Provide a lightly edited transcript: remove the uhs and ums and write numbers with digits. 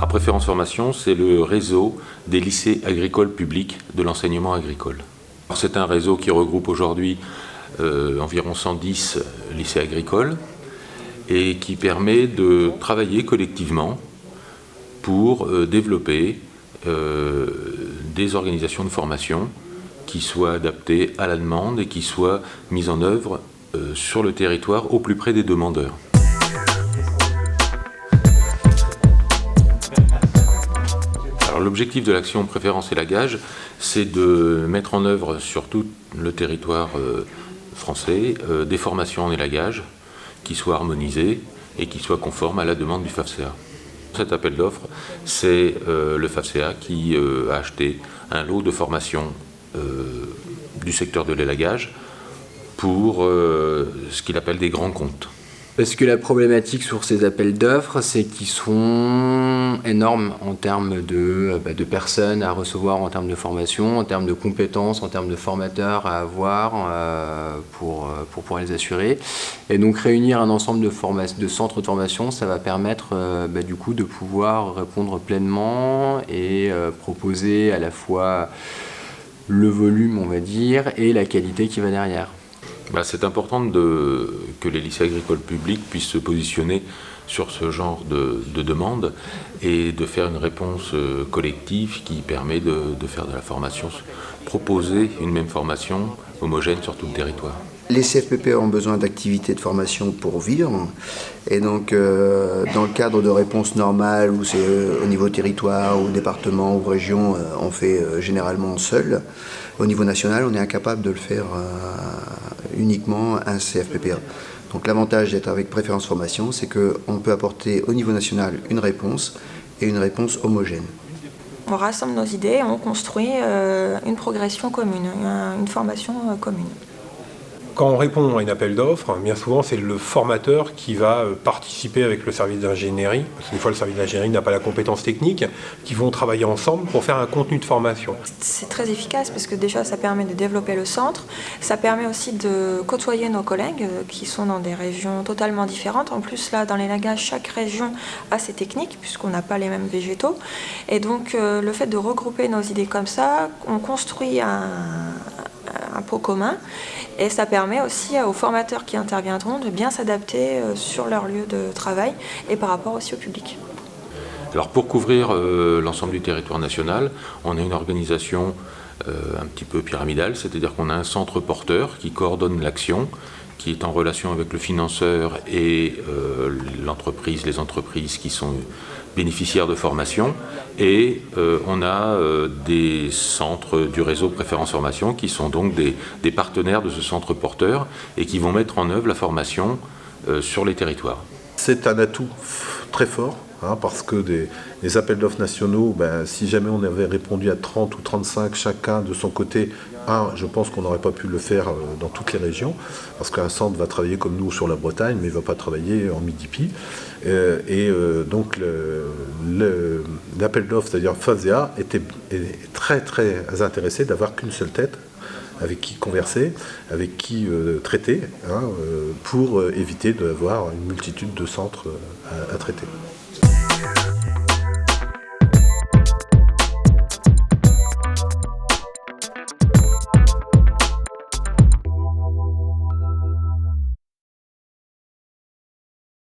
Préférence Formation, c'est le réseau des lycées agricoles publics de l'enseignement agricole. C'est un réseau qui regroupe aujourd'hui environ 110 lycées agricoles et qui permet de travailler collectivement pour développer des organisations de formation qui soient adaptées à la demande et qui soient mises en œuvre sur le territoire au plus près des demandeurs. L'objectif de l'action Préférence Élagage, c'est de mettre en œuvre sur tout le territoire français des formations en élagage qui soient harmonisées et qui soient conformes à la demande du FAFSEA. Cet appel d'offres, c'est le FAFSEA qui a acheté un lot de formations du secteur de l'élagage pour ce qu'il appelle des grands comptes. Parce que la problématique sur ces appels d'offres, c'est qu'ils sont énormes en termes de personnes à recevoir, en termes de formation, en termes de compétences, en termes de formateurs à avoir pour pouvoir les assurer. Et donc réunir un ensemble de centres de formation, ça va permettre du coup de pouvoir répondre pleinement et proposer à la fois le volume, on va dire, et la qualité qui va derrière. C'est important que les lycées agricoles publics puissent se positionner sur ce genre de demande et de faire une réponse collective qui permet de faire de la formation, proposer une même formation homogène sur tout le territoire. Les CFPP ont besoin d'activités de formation pour vivre et donc dans le cadre de réponses normales où c'est au niveau territoire ou département ou région, on fait généralement seul. Au niveau national, on est incapable de le faire uniquement un CFPPA. Donc l'avantage d'être avec Préférence Formation, c'est qu'on peut apporter au niveau national une réponse et une réponse homogène. On rassemble nos idées et on construit une progression commune, une formation commune. Quand on répond à un appel d'offres, bien souvent c'est le formateur qui va participer avec le service d'ingénierie, parce que des fois le service d'ingénierie n'a pas la compétence technique, qui vont travailler ensemble pour faire un contenu de formation. C'est très efficace parce que déjà ça permet de développer le centre, ça permet aussi de côtoyer nos collègues qui sont dans des régions totalement différentes. En plus là dans l'élagage, chaque région a ses techniques puisqu'on n'a pas les mêmes végétaux. Et donc le fait de regrouper nos idées comme ça, on construit un pot commun et ça permet aussi aux formateurs qui interviendront de bien s'adapter sur leur lieu de travail et par rapport aussi au public. Alors pour couvrir l'ensemble du territoire national, on a une organisation un petit peu pyramidale, c'est-à-dire qu'on a un centre porteur qui coordonne l'action, qui est en relation avec le financeur et les entreprises qui sont bénéficiaires de formation. Et on a des centres du réseau Préférence Formation qui sont donc des partenaires de ce centre porteur et qui vont mettre en œuvre la formation sur les territoires. C'est un atout très fort. Parce que des appels d'offres nationaux, si jamais on avait répondu à 30 ou 35 chacun de son côté, je pense qu'on n'aurait pas pu le faire dans toutes les régions, parce qu'un centre va travailler comme nous sur la Bretagne, mais il ne va pas travailler en Midi-Pi. Donc l'appel d'offres, c'est-à-dire FAFSEA, est très très intéressé d'avoir qu'une seule tête avec qui converser, avec qui traiter, pour éviter d'avoir une multitude de centres à traiter.